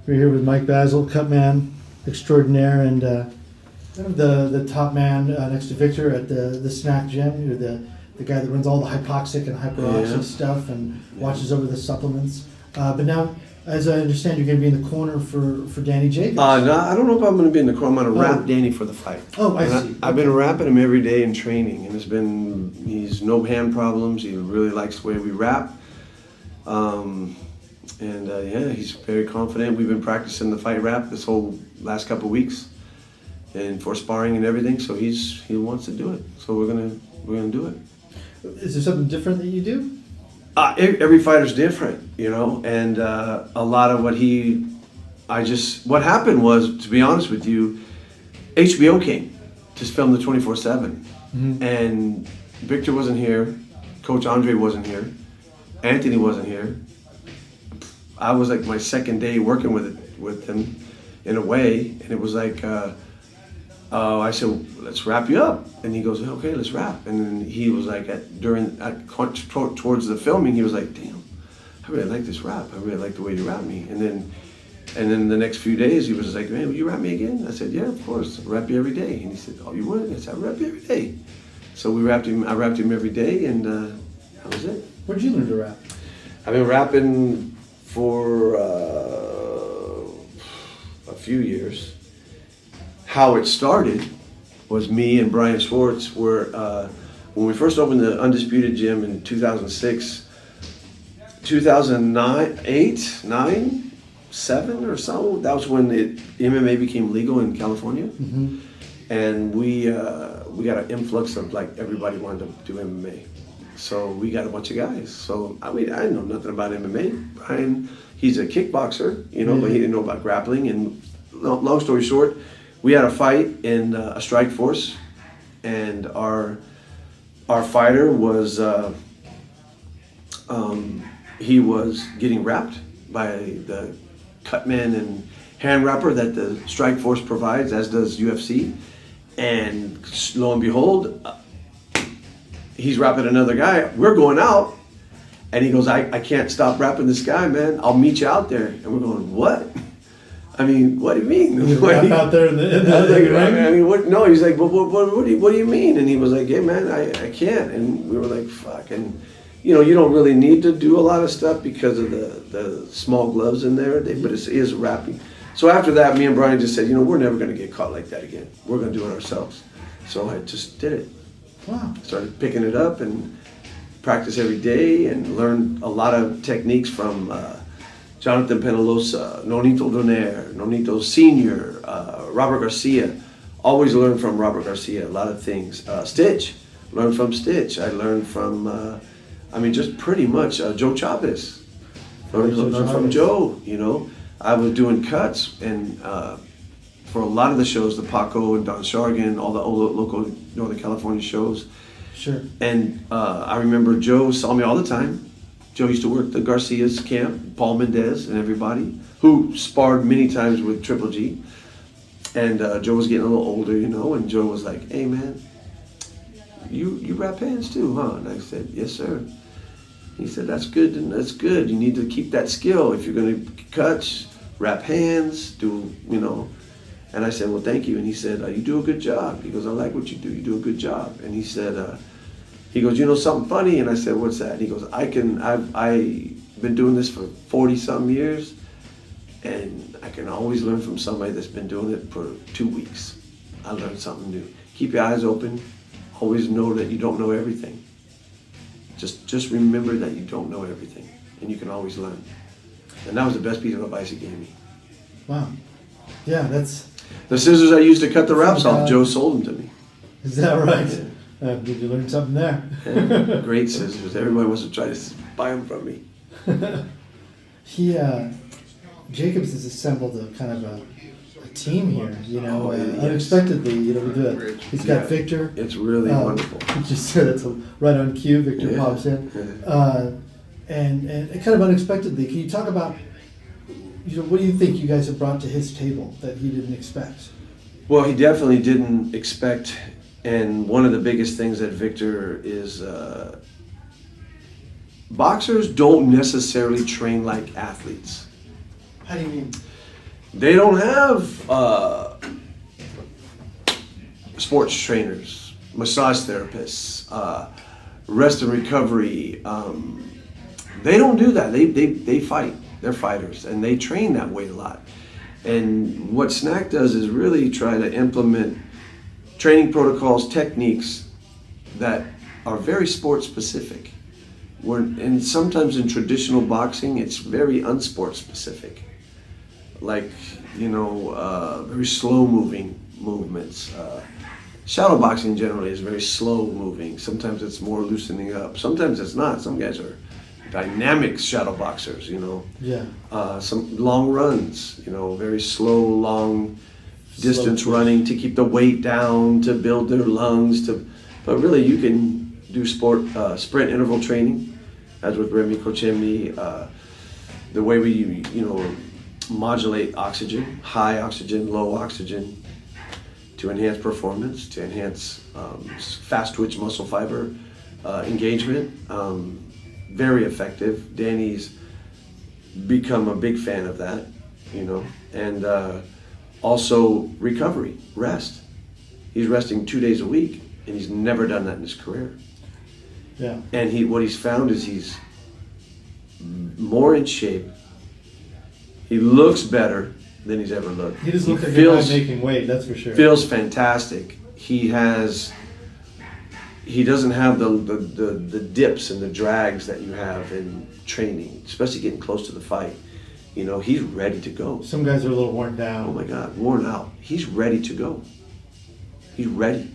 We're here with Mike Bazzel, Cutman extraordinaire, and the top man next to Victor at the snack gym. You're the guy that runs all the hypoxic and hyperoxic stuff and watches over the supplements. But now, as I understand, you're going to be in the corner for Danny Jacobs. No, I don't know if I'm going to be in the corner. I'm going to wrap Danny for the fight. Oh, I see. I've been wrapping him every day in training, and he's no hand problems. He really likes the way we wrap. He's very confident. We've been practicing the fight wrap this whole last couple of weeks, and for sparring and everything. So he wants to do it. So we're gonna do it. Is there something different that you do? Every fighter's different, and a lot of what happened was, to be honest with you, HBO came to film the 24/7, and Victor wasn't here, Coach Andre wasn't here, Anthony wasn't here. I was like my second day working with him in a way, and it was like, I said, let's wrap you up, and he goes, okay, let's wrap. And then he was like, towards the filming, he was like, damn, I really like this wrap. I really like the way you wrap me. And then the next few days, he was like, man, will you wrap me again? I said, yeah, of course, I wrap you every day. And he said, oh, you would? I said, I wrap you every day. So I wrapped him every day, and that was it. Where'd you learn to rap? I've been rapping for a few years. How it started was me and Brian Schwartz were, when we first opened the Undisputed Gym in 2006, 2009, 8, 9, 7 or so, that was when MMA became legal in California. And we got an influx of like everybody wanted to do MMA. So we got a bunch of guys. So I know nothing about MMA. Brian, he's a kickboxer, but he didn't know about grappling. And long story short, we had a fight in a strike force, and our fighter was he was getting wrapped by the Cutman and hand wrapper that the strike force provides, as does UFC. And lo and behold, he's wrapping another guy. We're going out, and he goes, I can't stop wrapping this guy, man. I'll meet you out there. And we're going, what? I mean, what do you mean? Out there in the ring? I mean, what? No, he's like, what do you mean? And he was like, yeah, man, I can't. And we were like, fuck. And you don't really need to do a lot of stuff because of the small gloves in there, but it is wrapping. So after that, me and Brian just said, we're never going to get caught like that again. We're going to do it ourselves. So I just did it. Wow. Started picking it up and practice every day and learned a lot of techniques from Jonathan Penalosa, Nonito Donaire, Nonito Sr., Robert Garcia. Always learn from Robert Garcia, a lot of things. Stitch, learned from Stitch. I learned from, just pretty much Joe Chavez. Learned from Joe, I was doing cuts, and for a lot of the shows, the Paco and Don Shargan, all the local Northern California shows. Sure. And I remember Joe saw me all the time. Joe used to work the Garcia's camp, Paul Mendez and everybody, who sparred many times with Triple G. And Joe was getting a little older, and Joe was like, hey man, you wrap hands too, huh? And I said, yes sir. He said, that's good, and that's good. You need to keep that skill. If you're gonna cut, wrap hands, do, And I said, well, thank you. And he said, you do a good job. He goes, I like what you do. You do a good job. And he said, he goes, something funny? And I said, what's that? And he goes, I've been doing this for 40-some years, and I can always learn from somebody that's been doing it for 2 weeks. I learned something new. Keep your eyes open. Always know that you don't know everything. Just remember that you don't know everything, and you can always learn. And that was the best piece of advice he gave me. Wow. Yeah, that's... The scissors I used to cut the wraps off, Joe sold them to me. Is that right? Did you learn something there? Yeah, great scissors. Everybody wants to try to buy them from me. Jacobs has assembled a kind of a team here, Yes. Unexpectedly, we do it. He's got Victor. It's really wonderful. Just that's right on cue. Victor pops in, and kind of unexpectedly. Can you talk about, what do you think you guys have brought to his table that he didn't expect? Well, he definitely didn't expect, and one of the biggest things that Victor is, boxers don't necessarily train like athletes. How do you mean? They don't have sports trainers, massage therapists, rest and recovery. They don't do that. They fight. They're fighters, and they train that way a lot. And what SNAC does is really try to implement training protocols, techniques that are very sport specific. And sometimes in traditional boxing, it's very unsport specific. Like, very slow moving movements. Shadow boxing generally is very slow moving. Sometimes it's more loosening up. Sometimes it's not. Some guys are dynamic shadow boxers, Yeah. Some long runs, very slow, long distance Slow running to keep the weight down, to build their lungs. But really, you can do sprint interval training, as with Remy Kochemi. The way we, modulate oxygen, high oxygen, low oxygen, to enhance performance, to enhance fast twitch muscle fiber engagement. Very effective. Danny's become a big fan of that, and also recovery, rest. He's resting 2 days a week, and he's never done that in his career. Yeah. And what he's found is he's more in shape. He looks better than he's ever looked. He doesn't look like he's not making weight, that's for sure. Feels fantastic. He doesn't have the dips and the drags that you have in training, especially getting close to the fight. He's ready to go. Some guys are a little worn down. Oh my God, worn out. He's ready to go. He's ready.